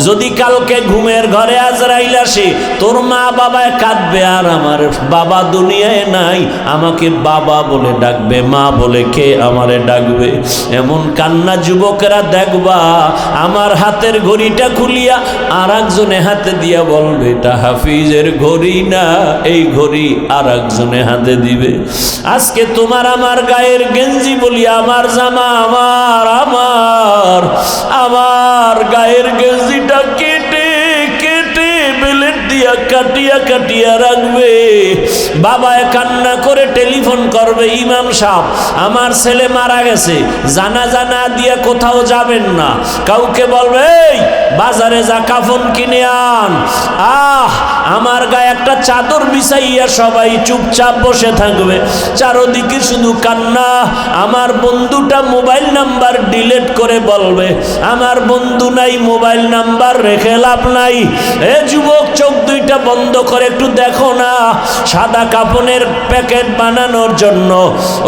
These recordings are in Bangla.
যদি কালকে ঘুমের ঘরে আজরাইল আসে তোর মা বাবায় কাঁদবে আর আমার বাবা দুনিয়ায় নাই, আমাকে বাবা বলে ডাকবে, মা বলে কে আমারে ডাকবে। এমন কান্না যুবকেরা দেখবা, আমার হাতের ঘড়িটা খুলিয়া আর একজনে হাতে দিয়া বলবে এটা হাফিজের ঘড়ি না, এই ঘড়ি আর একজনে হাতে দিবে। আজকে তোমার আমার গায়ের গেঞ্জি বলি আমার জামা, আমার গায়ের গেঞ্জিটা কেটে কেটে বেলেট দিয়া কাটিয়া কাটিয়া রাখবে। বাবায় কান্না করে টেলিফোন করবে, ইমাম সাহেব আমার ছেলে মারা গেছে, জানাজা না দিয়ে কোথাও যাবেন না। কাউকে বলবে এই বাজারে যা কাফন কিনে আন। আমার গায়ে একটা চাদর বিছাইয়া সবাই চুপচাপ বসে থাকবে, চারদিকে শুধু কান্না। আমার বন্ধুটা মোবাইল নাম্বার ডিলিট করে বলবে আমার বন্ধু নাই, মোবাইল নাম্বার রেখে লাভ নাই। এ যুবক চোখ দুইটা বন্ধ করে একটু দেখো না, সাদা কাফনের প্যাকেট বানানোর জন্য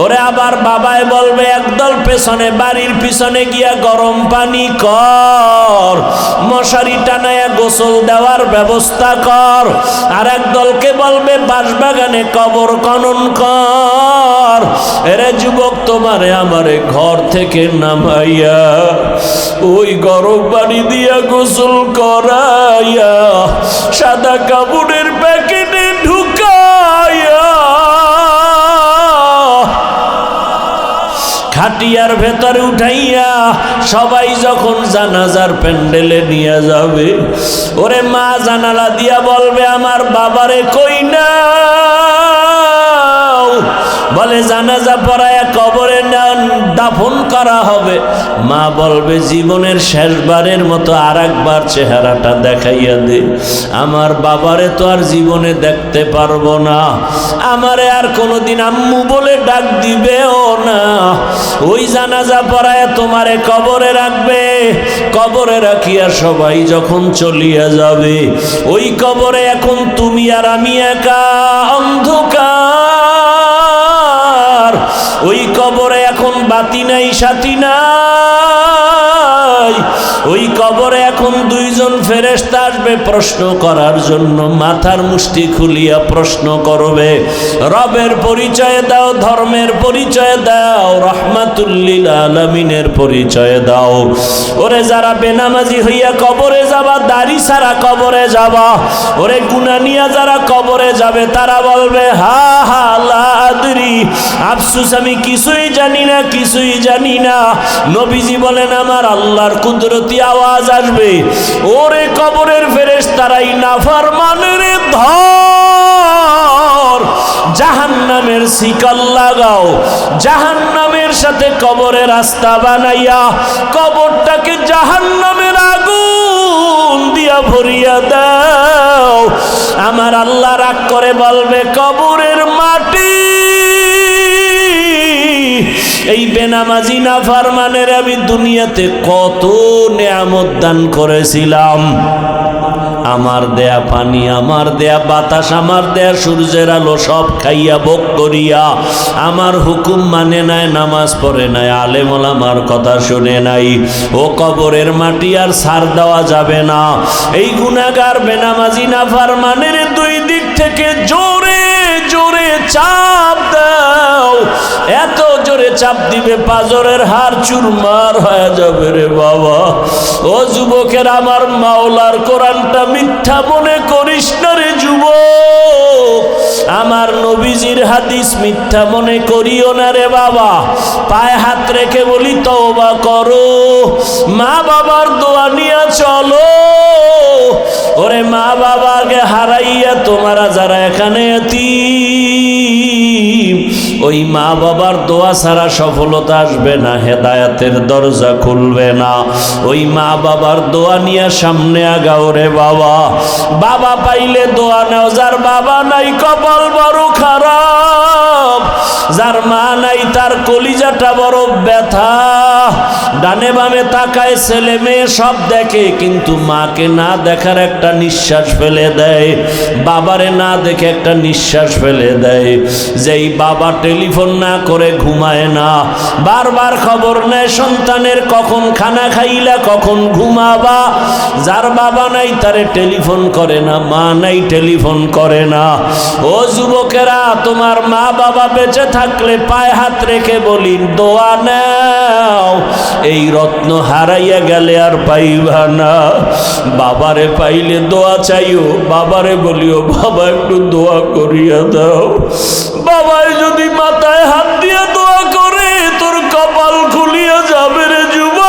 ওরে আবার বাবায় বলবে একদল পেছনে বাড়ির পিছনে গিয়া গরম পানি কর, মশারি টানায়া গোসল দেওয়ার ব্যবস্থা কর। আর এক দলকে বলবে বাঁশবাগানে কবর খনন কর। এরে যুবক তোমারে আমারে ঘর থেকে নামাইয়া ওই গরম পানি দিয়া গোসল করাইয়া সাদা কাপড়ের প্যাকেটে ঢুকাইয়া খাটিয়ার ভেতরে উঠাইয়া সবাই যখন জানাজার প্যান্ডেলে নিয়ে যাবে, ওরে মা জানালা দিয়া বলবে আমার বাবারে কই না, বলে জানাজা পড়ায়া কবরে দাফন করা হবে। মা বলবে জীবনের শেষবারের মতো আর একবার চেহারাটা দেখাইয়া দে, আমার বাবারে তো আর জীবনে দেখতে পারবো না, আমারে আর কোনোদিন আম্মু বলে ডাক দিবেও না। ওই জানাজা পড়ায়া তোমারে কবরে রাখবে, কবরে রাখিয়া সবাই যখন চলিয়া যাবে ওই কবরে এখন তুমি আর আমি একা অন্ধকার। ওই কবরে এখন বাতি নাই সাথী নাই, ওই কবরে এখন দুইজন ফেরেশতা আসবে প্রশ্ন করার জন্য, মাথার মুষ্টি খুলিয়া প্রশ্ন করবে রবের পরিচয় দাও, ধর্মের পরিচয় দাও, রহমাতুল লিল আলামিনের পরিচয় দাও। ওরে যারা বেনামাজি হইয়া কবরে যাবা, দাড়ি ছাড়া কবরে যাবা, ওরে গুনাহ নিয়া যারা কবরে যাবে তারা বলবে হা হা লা আদরি, আফসোস আমি কিছুই জানি না, কিছুই জানি না। নবীজি বলেন আমার আল্লাহর কুদরতি আওয়াজ আসবে, ওরে কবরের ফেরেশতারাই নাফরমানের ধর, জাহান্নামের শিকল লাগাও, জাহান্নামের সাথে কবরের রাস্তা বানাইয়া কবরটাকে জাহান্নামের আগুন দিয়া ভরিয়া দাও। আমার আল্লাহ রাগ করে বলবে কবরের মাটি এই বেনামাজি নাফরমানের আমি দুনিয়াতে কত নেয়ামত দান করেছিলাম, আমার দেয়া পানি, আমার দেয়া বাতাস, আমার দেয়া সূর্যের আলো সব খাইয়া ভোগ করিয়া আমার হুকুম মানে নাই, নামাজ পড়ে নাই, আলেম ওলামার কথা শুনে নাই। ও কবরের মাটি আর ছাড় দেওয়া যাবে না। এই গুনাহগার বেনামাজি নাফরমানের দুই দিক থেকে জোরে জোরে চাপ দাও, এত জোরে চাপ দিবে পাজরের হাড় চুরমার হয়ে যাবে রে বাবা। ও যুবকের আমার মাওলার কোরআনটা মিথ্যা মনে করিস না রে যুবক, আমার নবীজির হাদিস মিথ্যা মনে করিও না রে বাবা। পায়ে হাত রেখে বলি তওবা করো, মা বাবার দোয়া নিয়ে চলো। ওরে মা বাবাকে হারাইয়া তোমরা যারা এখানে এতিম, ওই মা বাবার দোয়া ছাড়া সফলতা আসবে না, হেদায়েতের দরজা খুলবে না। ওই মা বাবার দোয়া নিয়ে সামনে আগাও রে বাবা। বাবা পাইলে দোয়া নাও, যার বাবা নাই কপাল বড় খারাপ। যার মা নাই তার কলিজাটা বড় ব্যথা। ডানে বামে তাকায়, ছেলে মেয়ে সব দেখে, কিন্তু মাকে না দেখার একটা নিঃশ্বাস ফেলে দেয়, বাবারে না দেখে একটা নিঃশ্বাস ফেলে দেয়। যেই বাবা টেলিফোন না করে ঘুমায় না, বারবার খবর নেয় সন্তানের কখন খানা খাইলা, কখন ঘুমাবা। যার বাবা নাই তারে টেলিফোন করে না, মা নাই টেলিফোন করে না। ও যুবকেরা, তোমার মা বাবা বেঁচে থাকলে পায়ে হাত রেখে বলি দোয়া নাও, এই রত্ন হারাইয়া গেলে আর পাইবা না। বাবারে পাইলে দোয়া চাইও, বাবারে বলিও বাবা একটু দোয়া করিয়া দাও। বাবাই যদি মাথায় হাত দিয়ে দোয়া করে তোর কপাল খুলিয়া যাবে রে যুবক।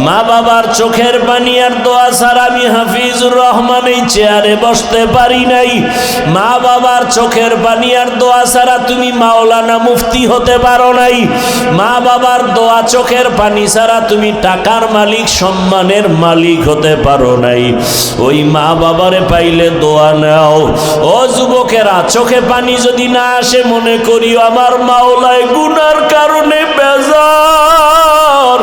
মা বাবার চোখের পানি আর দোয়া ছাড়া আমি হাফিজুর রহমান এই চেয়ারে বসতে পারি নাই। মা বাবার চোখের পানি আর দোয়া ছাড়া তুমি মাওলানা মুফতি হতে পারো নাই। মা বাবার দোয়া চোখের পানি ছাড়া তুমি টাকার মালিক, সম্মানের মালিক হতে পারো নাই। ওই মা বাবারে পাইলে দোয়া নাও। ও যুবকেরা, চোখে পানি যদি না আসে মনে করিও আমার মাওলায় গুনার কারণে বেজার।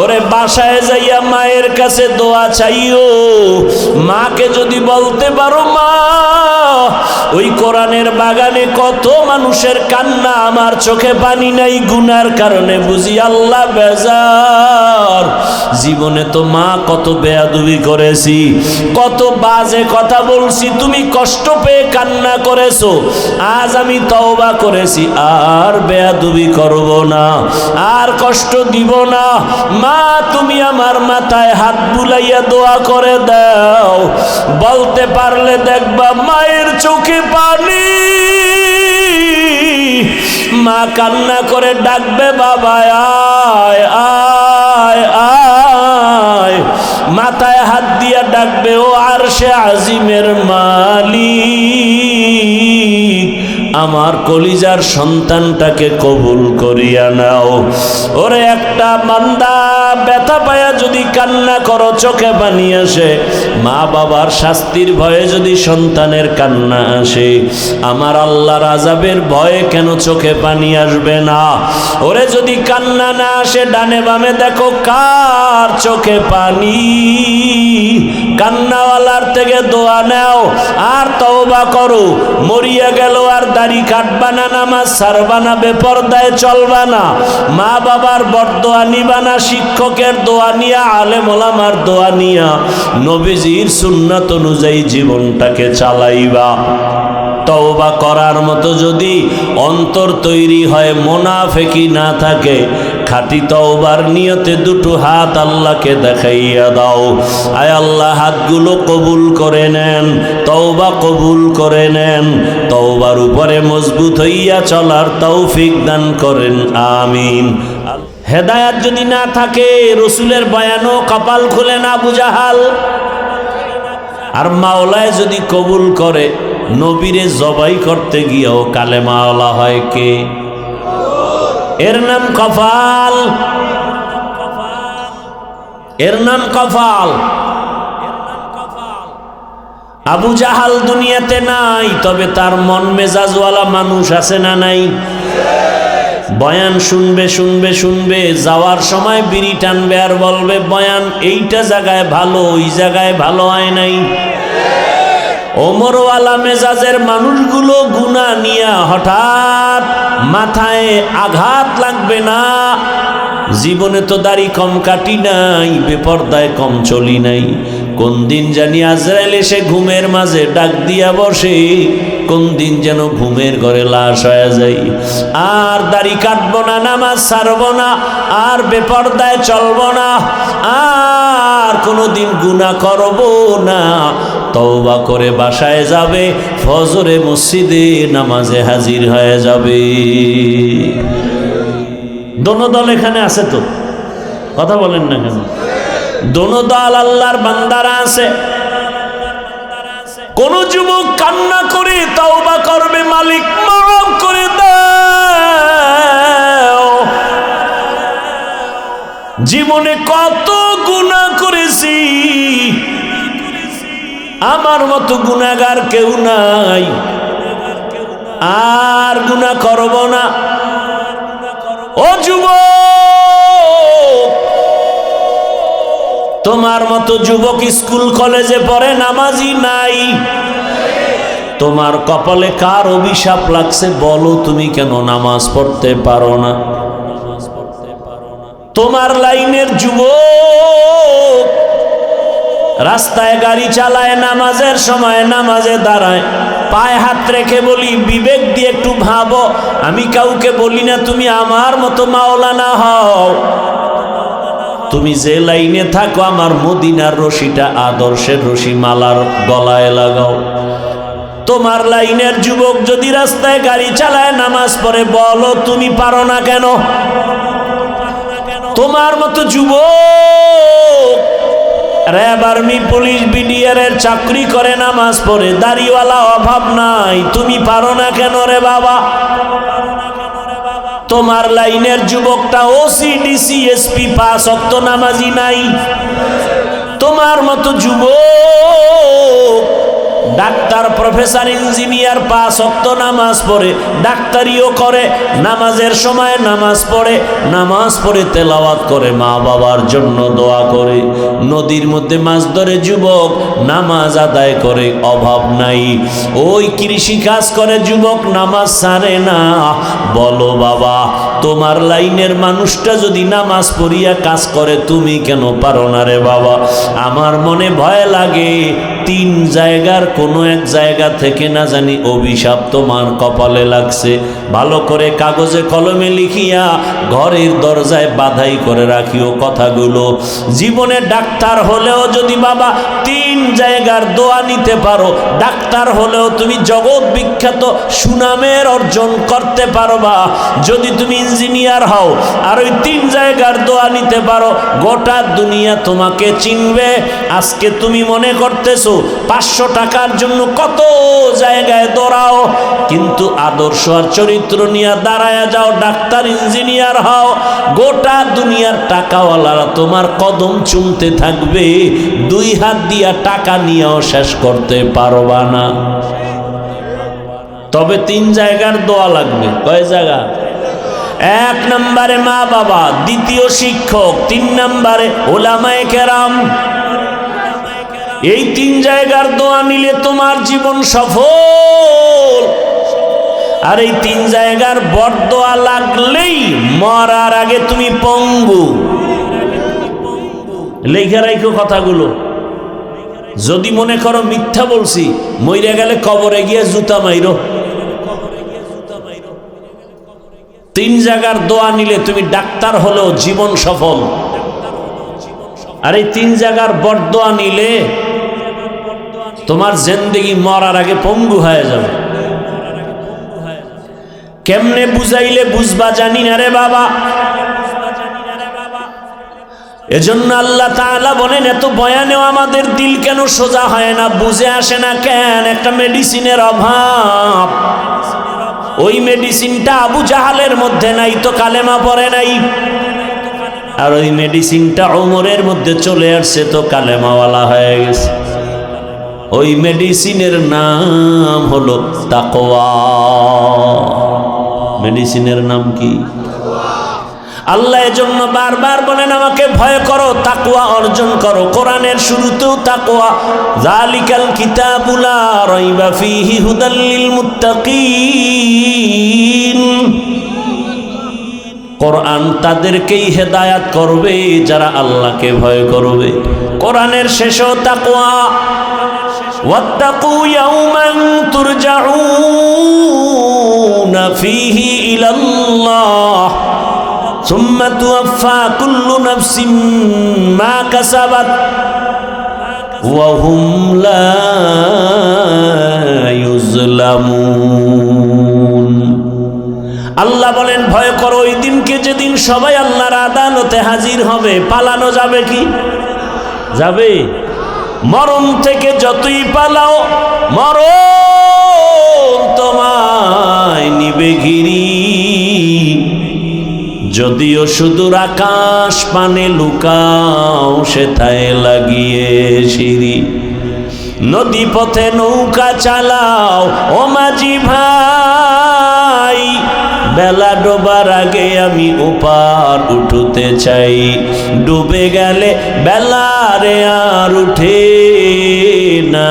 ওরে বাসায় যাইয়া মায়ের কাছে দোয়া চাইও। মাকে যদি বলতে পারো মা, ওই কোরআনের বাগানে কত মানুষের কান্না, আমার চোখে পানি নাই গুনার কারণে, বুঝি আল্লাহ বেজার। জীবনে তো মা কত বেয়াদবি করেছি, কত বাজে কথা বলছি, তুমি কষ্ট পেয়ে কান্না করেছো। আজ আমি তওবা করেছি, আর বেয়াদবি করব না, আর কষ্ট দিব না। মা তুমি আমার মাথায় হাত বুলাইয়া দোয়া করে দাও। বলতে পারলে দেখবা মায়ের চোখে পানি। মা কান্না করে ডাকবে বাবা আয় আয় আয়। মাথায় হাত দিয়া ডাকবে ও আরশে আজিমের মালিক, আমার কলিজার সন্তানটাকে কবুল করিয়া নাও। ওরে একটা বান্দা ব্যথা পায়া যদি কান্না করো, চোখে পানি আসে, মা বাবার শাস্তির ভয়ে যদি সন্তানের কান্না আসে, আমার আল্লাহর আযাবের ভয়ে কেন চোখে পানি আসবে না? ওরে যদি কান্না না আসে, ডানে বামে দেখো কার চোখে পানি। কান্নাওয়ালার থেকে দোয়া নাও আর তওবা করো। মরিয়া গেল আর দাড়ি কাটবা না, নামাজ ছাড়বা না, বেপরদায় চলবা না, মা বাবার বরদোয়া নিবা না, শিক্ষকের দোয়া নিয়া, আলেম ওলামার দোয়া নিয়া, নবীজির সুন্নাত অনুযায়ী জীবনটাকে চালাইবা। তওবা করার মতো যদি অন্তর তৈরি হয়, মুনাফিকি না থাকে, খাঁটি তওবার নিয়তে দুটো হাত আল্লাহকে দেখাইয়া দাও। আয় আল্লাহ, হাতগুলো কবুল করে নেন, তওবা কবুল করে নেন, তওবার উপরে মজবুত হইয়া চলার তৌফিক দান করেন, আমিন। হেদায়াত যদি না থাকে, রসুলের বয়ানও কপাল খুলে না আবু জাহাল। আর মাওলায় যদি কবুল করে, নবীরে জবাই করতে গিয়েও কালেমাওয়ালা হয় কে? এর নাম কপাল, এর নাম কপাল। আবু জাহাল দুনিয়াতে নাই, তবে তার মন মেজাজওয়ালা মানুষ আছে না নাই? বয়ান শুনবে শুনবে শুনবে, যাওয়ার সময় বিড়ি টানবে আর বলবে বয়ান এইটা জায়গায় ভালো, ওই জায়গায় ভালো হয় নাই। ওমরওয়ালা মেজাজের মানুষগুলো গুনাহ নিয়া হঠাৎ মাথায় আঘাত লাগবে না। জীবনে তো দাড়ি কম কাটি নাই, বেপরদায় কম চলি নাই, কোন দিন জানি আজরাইল এসে ঘুমের মাঝে ডাক দিয়া বসে, কোন দিন যেন ঘুমের ঘরে লাশ হয়ে যাই। আর দাড়ি কাটবো না, নামাজ ছাড়বো না, আর বেপরদায় চলবো না, আর কোনোদিন গুনাহ করবো না। তওবা করে বাসায় যাবে, ফজরে মসজিদে নামাজে হাজির হয়ে যাবে। দোনো দল এখানে আছে তো, কথা বলেন না কেন? দোনো দল আল্লাহর বান্দারা আছে। কোন যুবক কান্না করে তওবা করবে, মালিক মাফ করে দাও, জীবনে কত গুনাহ করেছি, আমার মতো গুনাহগার কেউ নাই, আর গুনাহ করব না। ও যুবক, তোমার মতো যুবক স্কুল কলেজে পড়ে নামাজি নাই। তোমার কপালে কার অভিশাপ লাগছে বলো, তুমি কেন নামাজ পড়তে পারো না? তোমার লাইনের যুবক রাস্তায় গাড়ি চালায়, নামাজের সময় নামাজে দাঁড়ায়, পায়ে হাত রেখে বলি বিবেক দিয়ে একটু ভাবো। আমি কাউকে বলি না তুমি আমার মতো মাওলানা হও, তুমি যে লাইনে থাকো আমার মদিনার রশিটা আদর্শের রশি মালার গলায় লাগাও। তোমার লাইনের যুবক যদি রাস্তায় গাড়ি চালায় নামাজ পড়ে, বলো তুমি পারো না কেন? তোমার মতো যুবক র্যাব, আর্মি, পুলিশ, বিডিআর এর চাকরি করে, নামাজ পড়ে, দাড়িওয়ালা, অভাব নাই, তুমি পারো না কেন রে বাবা? তোমার লাইনের যুবকটা ওসি, ডিসি, এসপি, 5 ওয়াক্ত নামাজি নাই। তোমার মতো যুবক ডাক্তার, প্রফেসর, ইঞ্জিনিয়ার, 5 ওয়াক্ত নামাজ পড়ে, ডাক্তারিও করে, নামাজের সময় নামাজ পড়ে তেলাওয়াত করে, মা বাবার জন্য দোয়া করে, নদীর মধ্যে মাছ ধরে যুবক নামাজ আদায় করে, অভাব নাই। ওই কৃষি কাজ করে যুবক, নামাজ ছাড়ে না। বলো বাবা, তোমার লাইনের মানুষটা যদি নামাজ পড়িয়া কাজ করে, তুমি কেন পারো না রে বাবা? আমার মনে ভয় লাগে 3 জায়গার কোনো এক জায়গা থেকে না জানি অভিশাপ তোমার কপালে লাগছে। ভালো করে কাগজে কলমে লিখিয়া ঘরের দরজায় বাধাই করে রাখিও কথাগুলো। জীবনে ডাক্তার হলেও যদি বাবা 3 জায়গার দোয়া নিতে পারো, ডাক্তার হলেও তুমি জগৎ বিখ্যাত সুনামের অর্জন করতে পারবা। যদি তুমি ইঞ্জিনিয়ার হও আর ওই 3 জায়গার দোয়া নিতে পারো, গোটা দুনিয়া তোমাকে চিনবে। আজকে তুমি মনে করতেছো 500 টাকার জন্য কত জায়গায় দৌড়াও, কিন্তু আদর্শ আর চরিত্র নিয়ে দাঁড়ায়া যাও, ডাক্তার, ইঞ্জিনিয়ার হও, গোটা দুনিয়ার টাকাওয়ালারা তোমার কদম চুমতে থাকবে, 2 হাত দিয়া টাকা নিয়েও শেষ করতে পারবা না। তবে 3 জায়গার দোয়া লাগবে। কয় জায়গা? 1 নম্বরে মা বাবা, 2 শিক্ষক, 3 নম্বরে উলামায়ে কেরাম। এই 3 জায়গার দোয়া নিলে তোমার জীবন সফল। আর এই 3 জায়গার বরদোয়া লাগলেই মরার আগে তুমি পঙ্গু। লেখা রাখো কথাগুলো। যদি মনে করো মিথ্যা বলছি, মইরা গেলে কবরে গিয়ে জুতা মাইরো। 3 জায়গার দোয়া নিলে তুমি ডাক্তার হলেও জীবন সফল। আর এই 3 জায়গার বরদোয়া নিলে তোমার জিন্দেগি মরার আগে পঙ্গু হয়ে যাবে। কেমনে বুঝাইলে বুঝবা জানি না রে বাবা। এজন্য আল্লাহ তাআলা বলেন, এত বয়ানেও আমাদের দিল কেন সোজা হয় না, বুঝে আসে না কেন? একটা মেডিসিনের অভাব। ওই মেডিসিনটা আবু জাহালের মধ্যে নাই তো কালেমা পড়ে নাই, আর ওই মেডিসিনটা ওমরের মধ্যে চলে আসছে তো কালেমাওয়ালা হয়ে গেছে। ওই মেডিসিনের নাম হলো তাকওয়া। মেডিসিনের নাম কি? আল্লাহ এজন্য বারবার বলেন, আমাকে ভয় করো, তাকওয়া অর্জন করো। কোরআনের শুরুতেও তাকওয়া, যালিকাল কিতাবু লা রাইবা ফীহি হুদাল লিল মুত্তাকিন। কোরআন তাদেরকেই হেদায়াত করবে যারা আল্লাহকে ভয় করবে। কোরআনের শেষেও তাকওয়া, ওয়াত্তাকু ইয়াওমান তুরজাউনা ফীহি ইলাল্লাহ সুম্মা তুওয়াফা কুল্লু নাফসিন মা কাসাবাত ওয়া হুম লা ইউজলামুন। আল্লাহ বলেন, ভয় করো ওই দিনকে যেদিন সবাই আল্লাহর আদালতে হাজির হবে। পালানো যাবে কি? যাবে। মরণ থেকে যতই পালাও, মরণ তোমায় নিবে ঘিরি। যদিও সুদূর আকাশ পানে লুকাও, সেথায় লাগিয়ে সিঁড়ি। নদী পথে নৌকা চালাও ও মাঝি ভাই, বেলা ডোবার আগে আমি ওপার উঠতে চাই, ডুবে গেলে বেলারে আর উঠে না,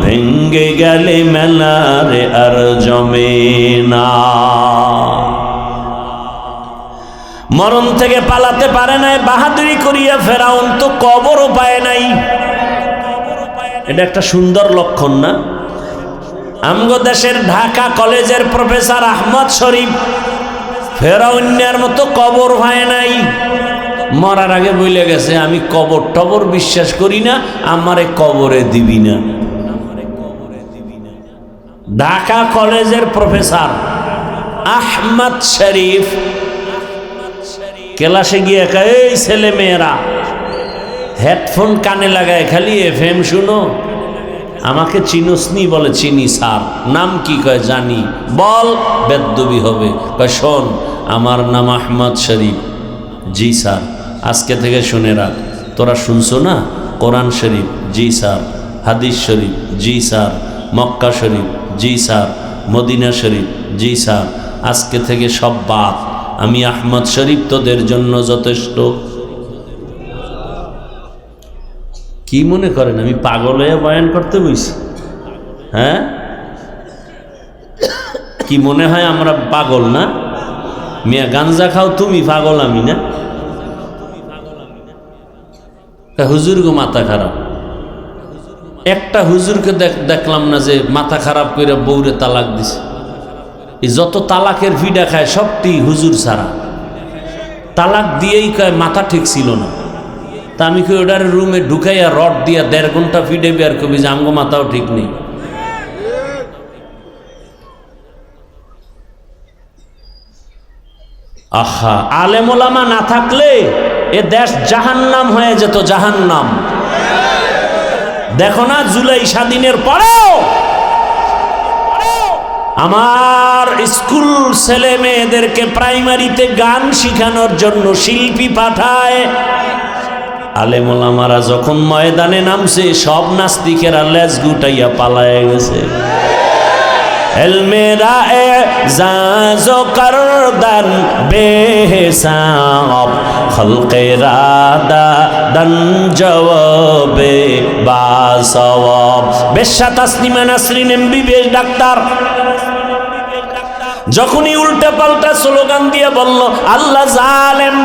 ভেঙ্গে গেলে মেলারে আর জমে না। মরণ থেকে পালাতে পারে নাই, বাহাদুরি করিয়া ফেরাউন তো কবরও পায় নাই। এটা একটা সুন্দর লক্ষণ না? আমগো দেশের ঢাকা কলেজের প্রফেসর আহমদ শরীফ ফেরাউনের মতো কবর হয় নাই। মরার আগে বলে গেছে, আমি কবর টবর বিশ্বাস করি না, আমারে কবরে দিবি না। ঢাকা কলেজের প্রফেসর আহমদ শরীফ ক্লাসে গিয়ে এই ছেলে মেয়েরা হেডফোন কানে লাগায় খালি FM শুনো, আমাকে চিনোসনি? বলে চিনি স্যার। নাম কি? কয় জানি। বল, বেদ্যবি হবে। কয় শোন, আমার নাম আহমদ শরীফ। জি স্যার। আজকে থেকে শুনে রাখ, তোরা শুনছো না? কোরআন শরীফ? জি স্যার। হাদিস শরীফ? জি স্যার। মক্কা শরীফ? জি স্যার। মদিনা শরীফ? জি স্যার। আজকে থেকে সব বাদ, আমি আহমদ শরীফ তোদের জন্য যথেষ্ট। কি মনে করেন আমি পাগল হয়ে বয়ান করতে বইছি? হ্যাঁ, কি মনে হয় আমরা পাগল না? মিয়া গাঞ্জা খাও তুমি, পাগল আমি না? হুজুর গো মাথা খারাপ। একটা হুজুরকে দেখলাম না যে মাথা খারাপ করে বউরে তালাক দিছে। এই যত তালাকের ভিডা খায় সবটি হুজুর ছাড়া। তালাক দিয়েই কয় মাথা ঠিক ছিল না। তা আমি কই ওটার রুমে ঢুকাইয়া রড দিয়া 1.5 ঘন্টা ফিডে বিয়ার কবি যে আমগো মাথাও ঠিক নেই। আহা, আলেম ওলামা না থাকলে এ দেশ জাহান্নাম হয়ে যেত, জাহান্নাম। দেখো না, জুলাই স্বাধীনের পরেও আমার স্কুল ছেলে মেয়েদেরকে প্রাইমারিতে গান শিখানোর জন্য শিল্পী পাঠায়। আলেম ওলামারা যখন ময়দানে নামছে, সব নাস্তিকেরা লেজ গুটাইয়া পালায় গেছে। এলমেরা এজাজ করদান বেহিসাব, খলকেরা দান জবাবে বাসওয়াব। বেশ্যা তাসলিমা নাসরিন MBBS ডাক্তার যখনই উল্টা পাল্টা স্লোগান দিয়ে বলল আল্লাহ জালেম,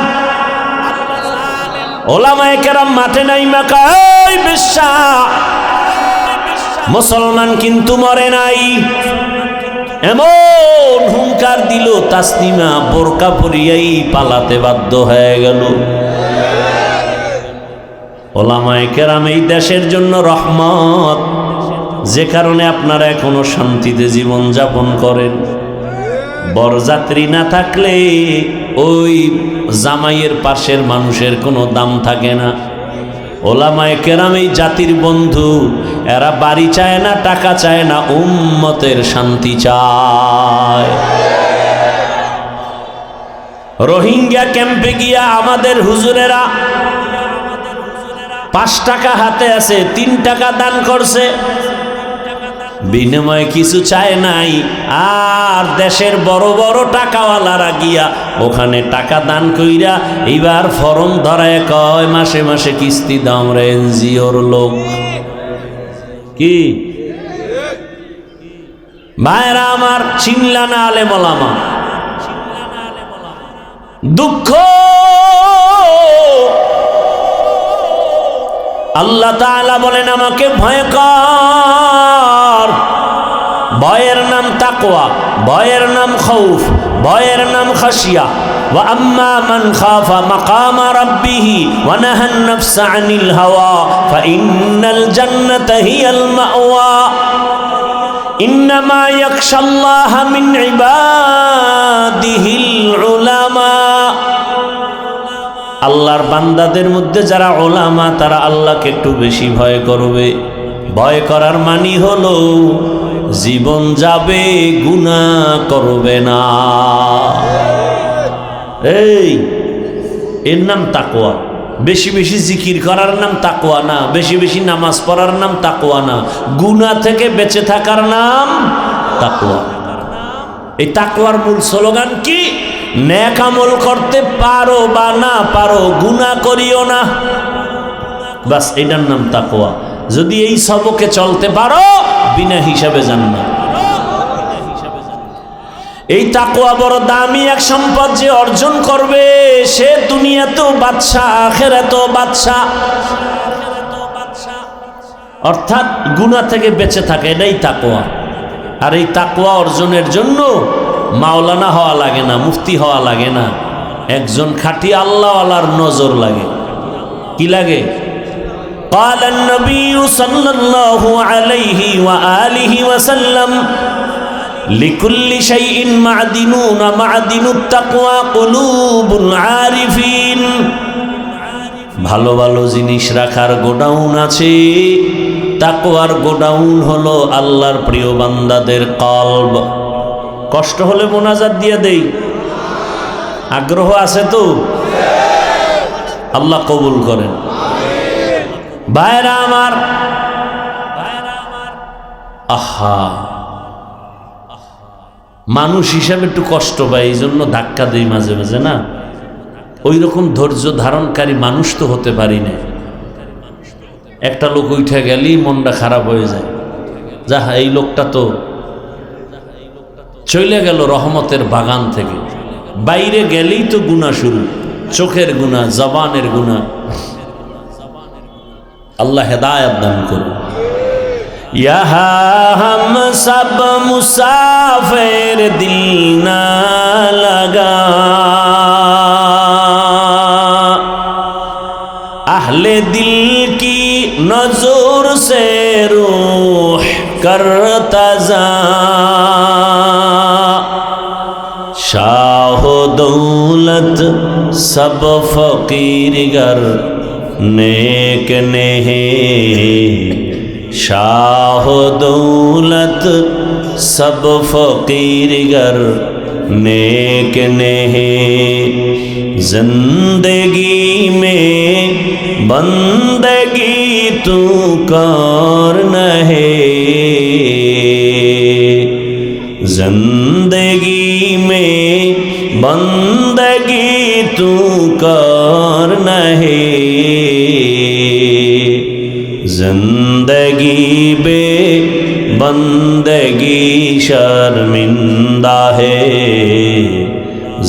ওলামায়ে কেরাম মাঠে নাই মাকা, এই বেশ্যা মুসলমান কিন্তু মরে নাই, এমন হুঙ্কার দিল তাসলিমা বোরকা পরিয়াই পালাতে বাধ্য হয়ে গেল। ওলামায়ে কেরাম এই দেশের জন্য রহমত, যে কারণে আপনারা এখনো শান্তিতে জীবন যাপন করেন। বরযাত্রী না থাকলে ওই জামাইয়ের পাশের মানুষের কোনো দাম থাকে না। ওলামায়ে কেরাম এই জাতির বন্ধু, এরা বাড়ি চায় না, টাকা চায় না, উম্মতের শান্তি চায়। রোহিঙ্গা ক্যাম্পে গিয়া আমাদের হুজুরেরা 5 টাকা হাতে আছে, 3 টাকা দান করছে, বিনিময়ে কিছু চায় নাই। আর দেশের বড় বড় টাকাওয়ালারা গিয়া ওখানে টাকা দান কইরা এইবার ফরম ধরায় কয় মাসে মাসে কিস্তি দাও, আমরা NGOর লোক। কি ভাইরা আমার, চিনলা না আলেম ওলামা? দুঃখ আল্লাহ তাআলা বলেন আমাকে ভয় কর। ভয়ের নাম তাকওয়া, ভয়ের নাম খৌফ, ভয়ের নাম খাশিয়া। ওয়া আম্মা মান খাফা মাকামা রাব্বিহি ওয়া নাহান নাফসা আনিল হাওয়া ফাইন্নাল জান্নাতা হিয়াল মাওয়া। ইন্নামা ইয়াখশাল্লাহা মিন ইবাদিহিল উলামা। আল্লাহর বান্দাদের মধ্যে যারা ওলামা, তারা আল্লাহকে একটু বেশি ভয় করবে। ভয় করার মানি হলো জীবন যাবে, গুনাহ করবে না। এর নাম তাকওয়া। বেশি বেশি জিকির করার নাম তাকওয়া না, বেশি বেশি নামাজ পড়ার নাম তাকওয়া না, গুনাহ থেকে বেঁচে থাকার নাম তাকওয়া। এই তাকওয়ার মূল স্লোগান কি? নেক আমল করতে পারো বা না পারো, গুনাহ করিও না, বাস এটার নাম তাকওয়া। যদি এই সবকে চলতে পারো, বিনা হিসাবে জান্নাত। এই তাকওয়া বড় দামি এক সম্পদ, যে অর্জন করবে সে দুনিয়াতেও বাদশা, আখিরাতেও বাদশা। অর্থাৎ গুনাহ থেকে বেঁচে থাকে, এটাই তাকওয়া। আর এই তাকওয়া অর্জনের জন্য মাওলানা হওয়া লাগে না, মুফতি হওয়া লাগে না, একজন খাঁটি আল্লাহওয়ালার নজর লাগে। কি লাগে? قال النبي صلى الله عليه وآله وسلم لكل شيء معدنون معدن التقوى قلوب العارفين। ভালো ভালো জিনিস রাখার গোডাউন আছে, তাকওয়ার গোডাউন হলো আল্লাহর প্রিয় বান্দাদের কলব। কষ্ট হলে মোনাজাত দিয়ে দেই, আগ্রহ আছে তো? আল্লাহ কবুল করেন। ভাইরা আমার, আহা, মানুষ হিসাবে একটু কষ্ট পাই, এই জন্য ধাক্কা দেই মাঝে মাঝে না। ওই রকম ধৈর্য ধারণকারী মানুষ তো হতে পারি না। একটা লোক উঠে গেলেই মনটা খারাপ হয়ে যায়, যা এই লোকটা তো চলে গেল রহমতের বাগান থেকে। বাইরে গেলেই তো গুনাহ শুরু, চোখের গুনাহ, জবানের গুনাহ। আল্লাহ হেদায়েত দান করুন। यहाँ हम सब मुसाफिर दिल ना लगा, अहले दिल की नजर से रूह करता जा, शाह दौलत सब फकीर गर नेक नहीं, शाह दौलत सब फकीर गर नेक नहीं, जिंदगी में बंदगी तू कर नहीं, जिंदगी में बंदगी तू कर नहीं, जिंदगी बे बंदगी शर्मिंदा है,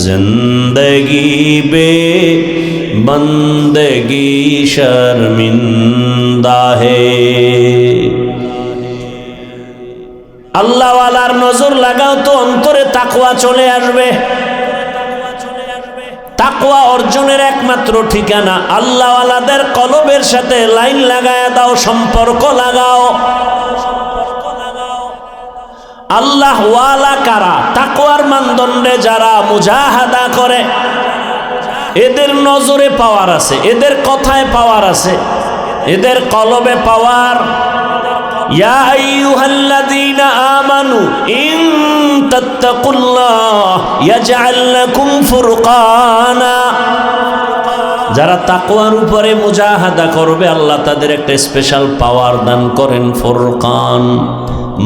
जिंदगी बे बंदगी शर्मिंदा है। আল্লাহ ওয়ালার নজর লাগাও তো অন্তরে তাকওয়া চলে আসবে। তাকওয়া অর্জনের একমাত্র ঠিকানা, আল্লাহ ওয়ালাদের কলবের সাথে লাইন লাগায় দাও, সম্পর্ক লাগাও। আল্লাহ ওয়ালা কারা? তাকওয়ার মানদণ্ডে যারা মুজাহাদা করে, এদের নজরে পাওয়ার আছে, এদের কথায় পাওয়ার আছে, এদের কলবে পাওয়ার। ইয়া আইয়ুহাল্লাযীনা আমানু ইন তাত্তাকুল্লাহ ইয়াজআল লাকুম ফুরকানা। যারা তাকওয়ার উপরে মুজাহাদা করবে, আল্লাহ তাদের একটা স্পেশাল পাওয়ার দান করেন, ফুরকান।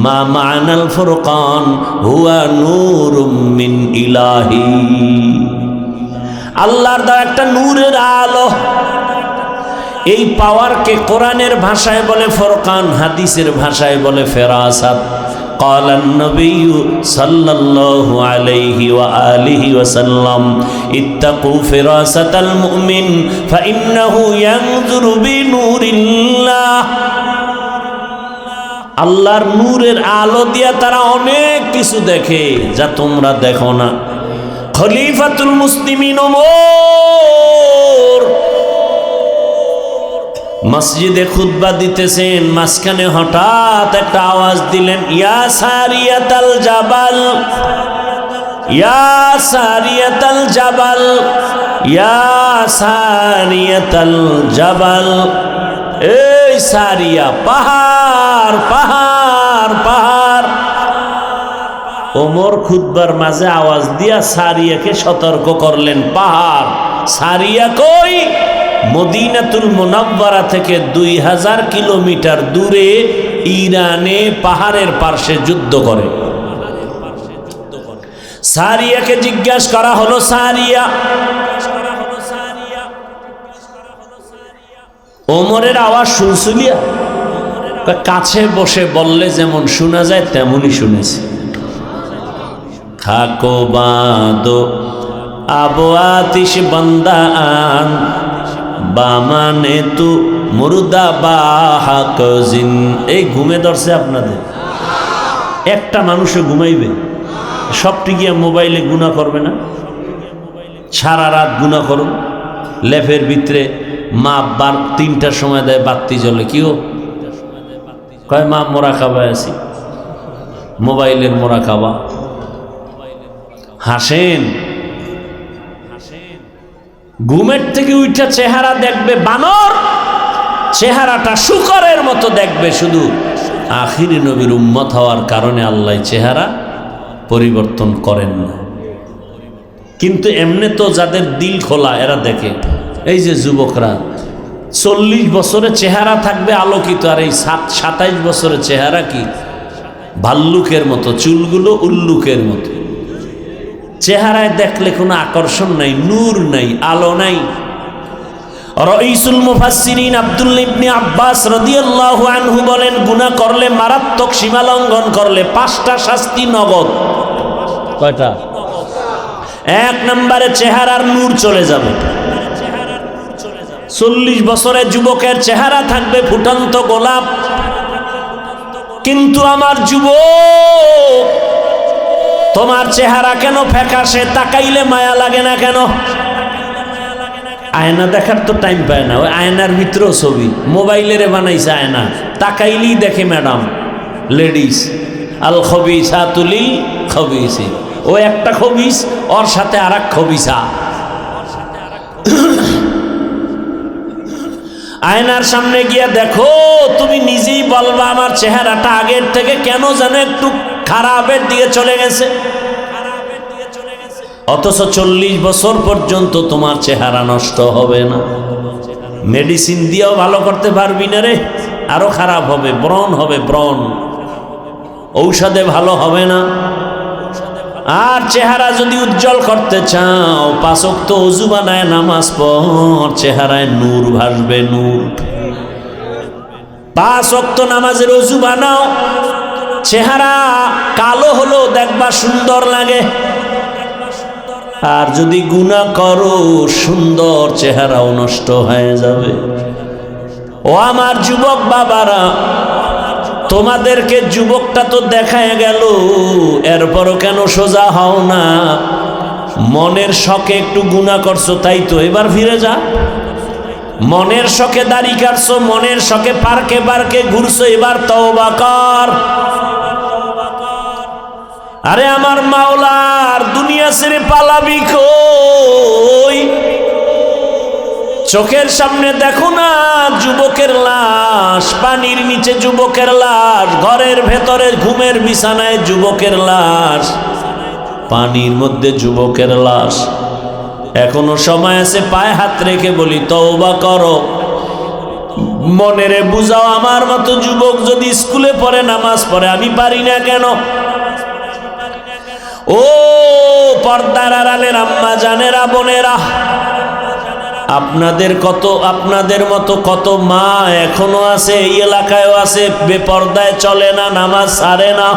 মা মা'নাল ফুরকান হুয়া নূরুম মিন ইলাহি, আল্লাহর দেওয়া একটা নূরের আলো। এই পাওয়ারকে কোরআনের ভাষায় বলে ফুরকান, হাদিসের ভাষায় বলে ফেরাসাত। قال النبي صلى الله عليه وآله وسلم اتقوا فراسة المؤمن فإنه ينظر بنور الله। আল্লাহর নূরের আলো দিয়া তারা অনেক কিছু দেখে যা তোমরা দেখো না। খলিফাতুল মুসলিমিন ওমর মসজিদে খুতবা দিতেছেন, মাঝখানে হঠাৎ একটা আওয়াজ দিলেন, ইয়া সারিয়াতাল জাবাল, ইয়া সারিয়াতাল জাবাল, ইয়া সারিয়াতাল জাবাল। এই সারিয়া, পাহাড় পাহাড় পাহাড়। ওমর খুতবার মাঝে আওয়াজ দিয়া সারিয়াকে সতর্ক করলেন, পাহাড়। সারিয়া কই? মদিনাতুল মুনাওয়ারা থেকে 2000 কিলোমিটার দূরে ইরানে পাহাড়ের পার্শ্বে যুদ্ধ করে। সারিয়াকে জিজ্ঞাসা করা হলো, সারিয়া, ওমরের আওয়াজ শুনছিলিয়া? কাছে বসে বললে যেমন শোনা যায় তেমনই শুনেছি। খাকো বাদো আবো আতিশ বান্দা আন বামানে তু মুর্দা বাহাক জিন। এই ঘুমে ধরছে আপনাদের? একটা মানুষও ঘুমাইবে? সবটি গিয়া মোবাইলে গুনাহ করবে না? সারা রাত গুনাহ করুন, লেফের ভিতরে মা 3টার সময় দেয় বাতি জ্বলে, কিও কয় মা মোরা খাবায় আছি, মোবাইলের মোরা খাবা। হাসেন, ঘুমের থেকে উঠা চেহারা দেখবে বানর, চেহারাটা শুকরের মতো দেখবে। শুধু আখিরি নবীর উম্মত হওয়ার কারণে আল্লাহ চেহারা পরিবর্তন করেন না। কিন্তু এমনি তো যাদের দিল খোলা এরা দেখে। এই যে যুবকরা 40 বছরের চেহারা থাকবে আলোকিত, আর এই 27 বছরের চেহারা কি ভাল্লুকের মতো, চুলগুলো উল্লুকের মতো। চেহারায় দেখলে কোনো আকর্ষণ নাই, নূর নাই, আলো নাই। রাইসুল মুফাসসিরিন আব্দুল্লাহ ইবনে আব্বাস রাদিয়াল্লাহু আনহু বলেন, গুনাহ করলে, মারাত্মক সীমা লঙ্ঘন করলে 5টা শাস্তি নগদ। কয়টা? 1 নম্বরে চেহারার নূর চলে যাবে। 40 বছরের যুবকের চেহারা থাকবে ফুটন্ত গোলাপ, কিন্তু আমার যুবক তোমার চেহারা কেন ফ্যাকাশে? তাকাইলে মায়া লাগে না কেন? আয়না দেখার তো টাইম পায় না, ওই আয়নার ভিতরেও ছবি মোবাইলের বানাইছে আয়না, তাকাইলেই দেখে ম্যাডাম লেডিস আল খবিসাতু লিল খবিসিন। ও একটা খবিস, ওর সাথে আর এক খবিসা। আয়নার সামনে গিয়া দেখো, তুমি নিজেই বলবা আমার চেহারাটা আগের থেকে কেন যেন একটু খারাপের দিকে চলে গেছে। অথচ 40 বছর পর্যন্ত তোমার চেহারা নষ্ট হবে না। মেডিসিন দিয়েও ভালো করতে পারবি না রে, আরো খারাপ হবে, ব্রণ হবে, ব্রণ। ঔষধে ভালো হবে না। আর চেহারা যদি উজ্জ্বল করতে চাও, 5 ওয়াক্ত ওযু বানায় নামাজ পড়, চেহারায় নূর ভাসবে, নূর। 5 ওয়াক্ত নামাজের ওযু বানাও, চেহারা কালো হলো দেখবা সুন্দর লাগে। আর যদি গুনাহ করো, সুন্দর চেহারাও নষ্ট হয়ে যাবে। ও আমার যুবক বাবারা, তোমাদেরকে যুবকটা তো দেখায় গেল, এরপরও কেন সোজা হও না? মনের শখে একটু গুনাহ করছো, তাই তো এবার ফিরে যা। মনের শখে দাড়ি কাটছো, মনের শখে পার্কে পার্কে ঘুরছো, এবার তওবা কর। আরে আমার মাওলার দুনিয়া ছেড়ে পালাবি কই? চোখের সামনে দেখো না যুবকের লাশ, পানির নিচে যুবকের লাশ, ঘরের ভেতরে ঘুমের বিছানায় যুবকের লাশ, পানির মধ্যে যুবকের লাশ। এখনো সময় আছে, পায়ে হাত রেখে বলি তওবা করো। মনেরে বুঝাও, আমার মতো যুবক যদি স্কুলে পড়ে, নামাজ পড়ে, আমি পারি না কেন? ও পর্দার আড়ালের আম্মা জানেরা, বোনেরা, আপনাদের মতো কত মা এখনো আছে, এই এলাকায়ও আছে, বেপর্দায় চলে না, নামাজ ছাড়ে না।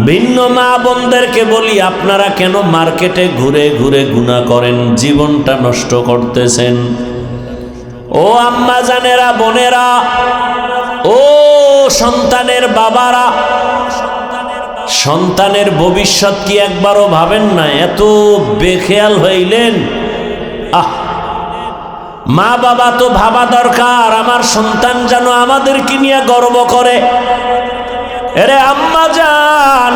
ভিন্ন মা বোনদেরকে বলি, আপনারা কেন মার্কেটে ঘুরে ঘুরে গুনাহ করেন, জীবনটা নষ্ট করতেছেন? ও আম্মা জানেরা, বোনেরা, ও সন্তানের বাবারা, সন্তানের ভবিষ্যৎ কি একবারও ভাবেন না? এত বেখেয়াল হইলেন। মা বাবা তো ভাবা দরকার, আমার সন্তান যেন আমাদেরকে নিয়ে গর্ব করে। এরে আম্মা জান,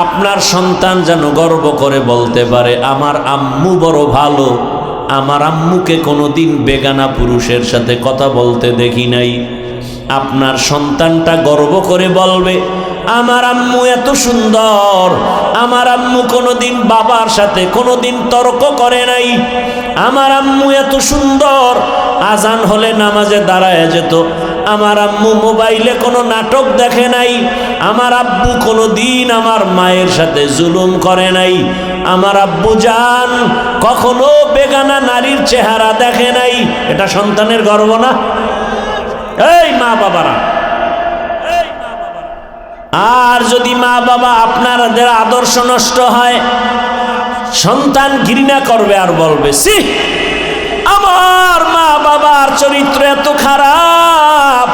আপনার সন্তান যেন গর্ব করে বলতে পারে, আমার আম্মু বড় ভালো, আমার আম্মুকে কোনোদিন বেগানা পুরুষের সাথে কথা বলতে দেখি নাই। আপনার সন্তানটা গর্ব করে বলবে, আমার আম্মু এত সুন্দর, আমার আম্মু কোনোদিন বাবার সাথে কোনোদিন তর্ক করে নাই, আমার আম্মু এত সুন্দর, আজান হলে নামাজে দাঁড়ায় যেত, আমার আম্মু মোবাইলে কোনো নাটক দেখে নাই, আমার আব্বু কোনো দিন আমার মায়ের সাথে জুলুম করে নাই, আমার আব্বু জান কখনো বেগানা নারীর চেহারা দেখে নাই। এটা সন্তানের গর্ব না? এই মা বাবারা, আর যদি মা বাবা আপনাদের আদর্শ নষ্ট হয়, সন্তান ঘৃণা করবে আর বলবে, সি আমার মা বাবার চরিত্র এত খারাপ,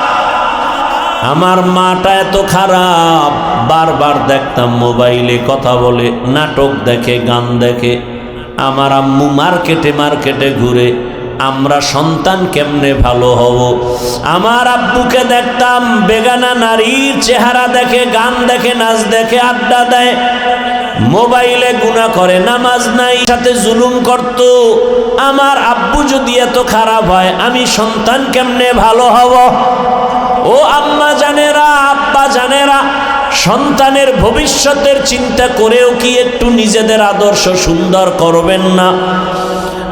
আমার মাটা এত খারাপ। বারবার দেখতাম মোবাইলে কথা বলে, নাটক দেখে, গান দেখে। আমার আম্মু মার্কেটে মার্কেটে ঘুরে, আমরা সন্তান কেমনে ভালো হব? আমার আব্বুকে দেখতাম বেগানা নারীর চেহারা দেখে, গান দেখে, নাচ দেখে, আড্ডা দেয়, মোবাইলে গুনাহ করে, নামাজ নাই, সাথে জুলুম করত। আমার আব্বু যদি এত খারাপ হয়, আমি সন্তান কেমনে ভালো হব? ও আম্মা জানেরা, আব্বা জানেরা, সন্তানের ভবিষ্যতের চিন্তা করেও কি একটু নিজেদের আদর্শ সুন্দর করবেন না?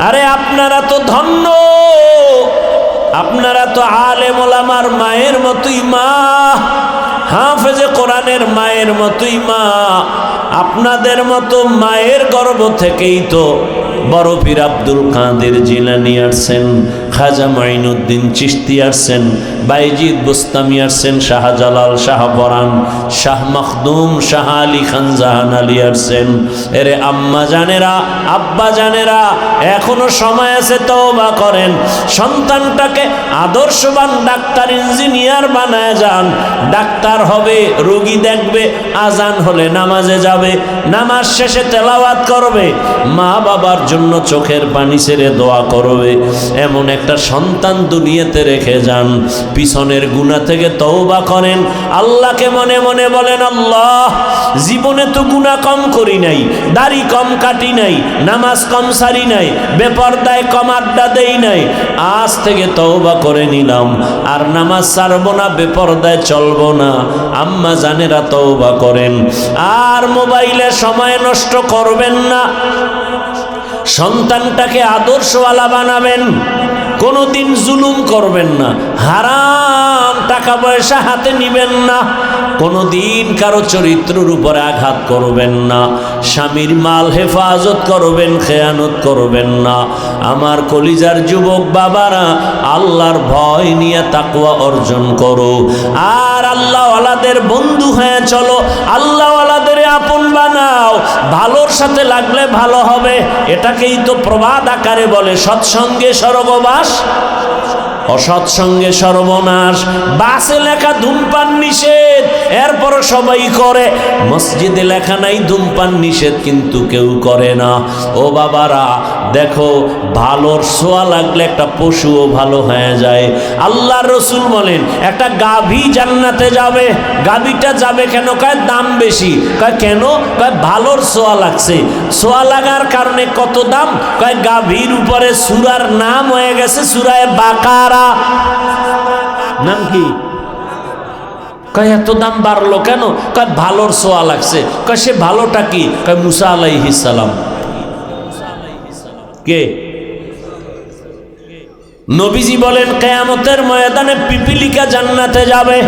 আরে আপনারা তো ধন্য, আপনারা তো আলেম ওলামার মায়ের মতোই মা, হাফেজে কোরআনের মায়ের মতোই মা। আপনাদের মতো মায়ের গর্ভ থেকেই তো বড় পীর আব্দুল কাদের জিলানী আসছেন, খাজা মাইনুদ্দিন চিশতি আসছেন, বাইজিদ বুস্তামি আসছেন, শাহজালাল, শাহ পরান, শাহ মখদুম, শাহ আলী খান জাহান আলী আসছেন। এরে আম্মা জানেরা, আব্বা জানেরা, এখনো সময় আছে, তওবা করেন, সন্তানটাকে আদর্শবান ডাক্তার ইঞ্জিনিয়ার বানায় যান। ডাক্তার হবে, রোগী দেখবে, আজান হলে নামাজে যাবে, নামাজ শেষে তেলাওয়াত করবে, মা বাবার জন্য চোখের পানি ছেড়ে দোয়া করবে। এমন একটা সন্তান দুনিয়াতে রেখে যান। পিছনের গুনাহ থেকে তওবা করেন, আল্লাহকে মনে মনে বলেন, আল্লাহ জীবনে তো গুনাহ কম করি নাই, দাড়ি কম কাটি নাই, নামাজ কম সারি নাই, বেপরদায় কম আড্ডা দেই নাই, আজ থেকে তওবা করে নিলাম, আর নামাজ ছাড়বো না, বেপরদায় চলবো না। আম্মা জানেরা তওবা করেন, আর মোবাইলে সময় নষ্ট করবেন না, সন্তানটাকে আদর্শওয়ালা বানাবেন, কোনোদিন জুলুম করবেন না, হারাম টাকা পয়সা হাতে নিবেন না, কোনোদিন কারো চরিত্রের উপরে আঘাত করবেন না, স্বামীর মাল হেফাজত করবেন, খেয়ানত করবেন না। আমার কলিজার যুবক বাবারা, আল্লাহর ভয় নিয়ে তাকওয়া অর্জন করো, আর আল্লাহওয়ালাদের বন্ধু হয়ে চলো, আল্লাহওয়ালাদের আপন বানাও। ভালোর সাথে লাগলে ভালো হবে, এটাকেই তো প্রবাদ আকারে বলে, সৎসঙ্গে স্বর্গবাস, অসৎসঙ্গে সর্বনাশ। বাসে লেখা ধূমপান নিষেধ, এরপর সবাই করে। মসজিদে লেখা নাই ধূমপান নিষেধ, কিন্তু কেউ করে না। ও বাবারা দেখো, ভালোর ছোঁয়া লাগলে একটা পশুও ভালো হয়ে যায়। আল্লাহর রসুল বলেন, একটা গাভী জান্নাতে যাবে। গাভীটা যাবে কেন? কয় দাম বেশি। কয় কেন? কয় ভালোর ছোঁয়া লাগছে। ছোঁয়া লাগার কারণে কত দাম? কয় গাভীর উপরে সূরার নাম হয়ে গেছে সূরায়ে বাকারা। নাম কি? কয় এত দাম বাড়লো কেন? কয় ভালোর ছোঁয়া লাগছে। কয় সে ভালোটা কি? কয় মুসা আলাইহিস সালাম। কে? নবীজি বলেন, কিয়ামতের ময়দানে পিপিলিকা জান্নাতে যাবে।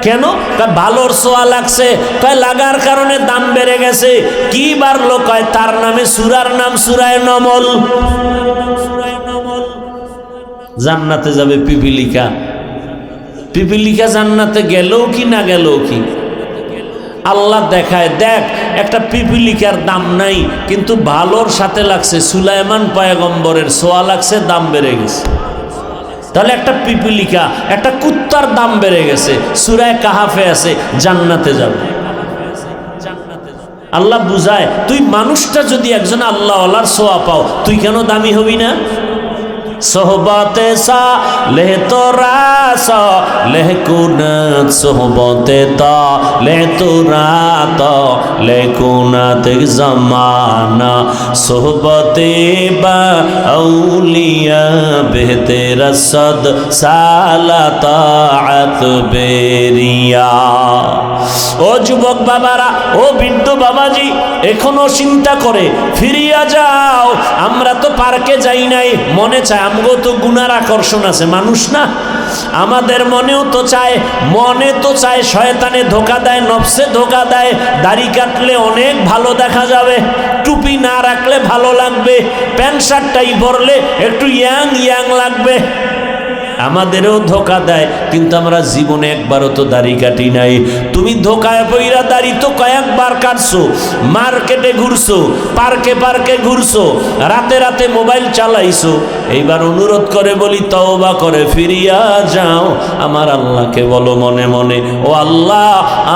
কেন? কয় ভালোর ছোঁয়া লাগছে। কয় লাগার কারণে দাম বেড়ে গেছে। কি বাড়লো? কয় তার নামে সূরার নাম সূরায়ে নমল। জান্নাতে যাবে পিপিলিকা। পিপিলিকা জান্নাতে গেলেও কি না গেলেও কি? আল্লাহ দেখায়, দেখ একটা পিপিলিকার দাম নাই, কিন্তু ভালোর সাথে লাগছে, সুলাইমান পয়গম্বরের ছোঁয়া লাগছে, দাম বেড়ে গেছে। তাহলে একটা পিপিলিকা, একটা কুত্তার দাম বেড়ে গেছে, সূরায়ে কাহাফে আছে, জান্নাতে যাবে। আল্লাহ বুঝায়, তুই মানুষটা যদি একজন আল্লাহওয়ালার ছোঁয়া পাও, তুই কেন দামি হবি না? সোহবতে সালেহ তোরা সালেহ কুনাত, সোহবতে তালেহ তোরা তালেহ কুনাত জামানা, সোহবতে বা আউলিয়া বেহতেরা সদ সালা তাআত বেরিয়া। ও যুবক বাবারা, ও বৃদ্ধ বাবাজি, এখনো চিন্তা করে ফিরিয়া যাও। আমরা তো পার্কে যাই নাই, মনে চায় আমগো তো গুনার আকর্ষণ আছে, মানুষ না? আমাদের মনেও তো চায়, মনে তো চায়, শয়তানে ধোকা দেয়, নফসে ধোকা দেয়, দাড়ি কাটলে অনেক ভালো দেখা যাবে, টুপি না রাখলে ভালো লাগবে, প্যান্ট শার্টটাই পরলে একটু ইয়াং ইয়াং লাগবে। আমাদেরও ধোকা দেয়, কিন্তু আমরা জীবনে একবারও তো দাড়ি কাটি নাই। তুমি ধোকায় পইরা দাড়ি তো কয়েকবার কাটছো, মার্কেটে ঘুরছো, পার্কে পার্কে ঘুরছো, রাতে রাতে মোবাইল চালাইছো। এইবার অনুরোধ করে বলি, তওবা করে ফিরিয়া যাও, আমার আল্লাহকে বলো মনে মনে, ও আল্লাহ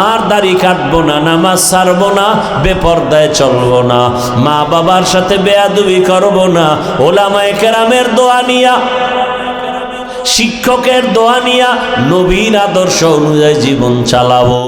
আর দাড়ি কাটবো না, নামাজ ছাড়বো না, বেপরদায় চলবো না, মা বাবার সাথে বেয়াদবি করবো না, ওলামায়ে কেরামের দোয়া নিয়া, শিক্ষকের দোয়া নিয়া, নবীর আদর্শ অনুযায়ী জীবন চালাবো।